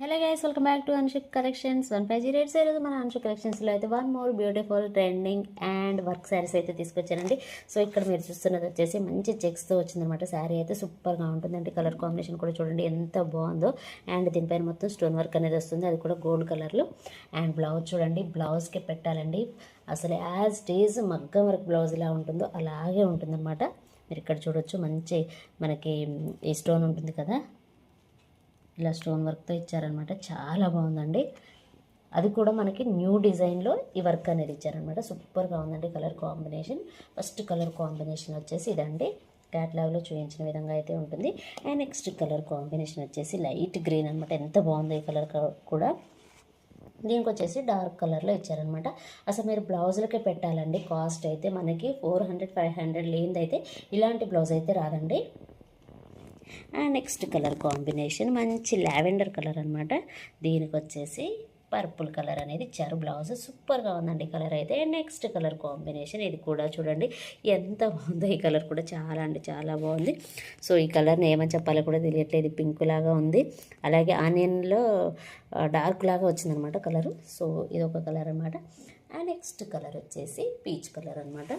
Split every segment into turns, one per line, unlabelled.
Hello guys, welcome back to Anshik collections 150 ఈరోజు మన అన్షిక్ కలెక్షన్స్లో అయితే one more beautiful trending and work saris అయితే తీసుకొచ్చానండి. సో ఇక్కడ మీరు చూస్తున్నది వచ్చేసి మంచి చెక్స్తో వచ్చిందనమాట. శారీ అయితే సూపర్గా ఉంటుందండి. కలర్ కాంబినేషన్ కూడా చూడండి ఎంత బాగుందో. అండ్ దీనిపైన మొత్తం స్టోన్ వర్క్ అనేది వస్తుంది, అది కూడా గోల్డ్ కలర్లో. అండ్ బ్లౌజ్ చూడండి, బ్లౌజ్కి పెట్టాలండి. అసలు యాజ్ ఇట్ ఈజ్ మగ్గం వర్క్ బ్లౌజ్ ఎలా ఉంటుందో అలాగే ఉంటుందన్నమాట. మీరు ఇక్కడ చూడొచ్చు, మంచి మనకి ఈ స్టోన్ ఉంటుంది కదా, ఇలా స్టోన్ వర్క్తో ఇచ్చారనమాట. చాలా బాగుందండి. అది కూడా మనకి న్యూ డిజైన్లో ఈ వర్క్ అనేది ఇచ్చారనమాట. సూపర్గా ఉందండి colour combination. First colour combination వచ్చేసి ఇదండి, క్యాట్లాగ్లో చూపించిన విధంగా అయితే ఉంటుంది. అండ్ నెక్స్ట్ కలర్ కాంబినేషన్ వచ్చేసి లైట్ గ్రీన్ అనమాట. ఎంత బాగుంది ఈ కలర్ కూడా. దీనికి వచ్చేసి డార్క్ కలర్లో ఇచ్చారనమాట. అసలు మీరు బ్లౌజులకే పెట్టాలండి. కాస్ట్ అయితే మనకి 400-500 లేనిదైతే ఇలాంటి బ్లౌజ్ అయితే రాదండి. అండ్ నెక్స్ట్ కలర్ కాంబినేషన్ మంచి లావెండర్ కలర్ అనమాట. దీనికి వచ్చేసి పర్పుల్ కలర్ అనేది ఇచ్చారు. బ్లౌజ్ సూపర్గా ఉందండి కలర్ అయితే. నెక్స్ట్ కలర్ కాంబినేషన్ ఇది కూడా చూడండి ఎంత బాగుందో. ఈ కలర్ కూడా చాలా అంటే చాలా బాగుంది. సో ఈ కలర్ని ఏమని చెప్పాలో కూడా తెలియట్లేదు. పింక్ లాగా ఉంది, అలాగే ఆనియన్లో డార్క్ లాగా వచ్చిందనమాట కలరు. సో ఇది ఒక కలర్ అనమాట. అండ్ నెక్స్ట్ కలర్ వచ్చేసి పీచ్ కలర్ అనమాట.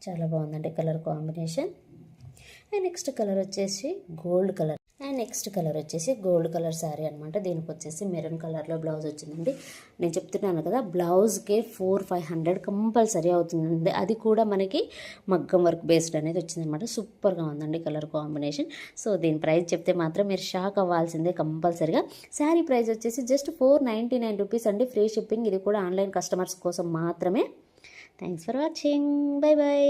చాలా బాగుందండి colour combination. And next colour వచ్చేసి gold colour. And next colour వచ్చేసి గోల్డ్ కలర్ శారీ అనమాట. దీనికి వచ్చేసి మెరూన్ కలర్లో బ్లౌజ్ వచ్చిందండి. నేను చెప్తున్నాను కదా, బ్లౌజ్కే 400-500 కంపల్సరీ అవుతుందండి. అది కూడా మనకి మగ్గం వర్క్ బేస్డ్ అనేది వచ్చిందనమాట. సూపర్గా ఉందండి కలర్ కాంబినేషన్. సో దీని ప్రైస్ చెప్తే మాత్రం మీరు షాక్ అవ్వాల్సిందే కంపల్సరీగా. శారీ ప్రైస్ వచ్చేసి జస్ట్ 499 రూపీస్ అండి, ఫ్రీ షిప్పింగ్. ఇది కూడా ఆన్లైన్ కస్టమర్స్ కోసం మాత్రమే. Thanks for watching. Bye bye.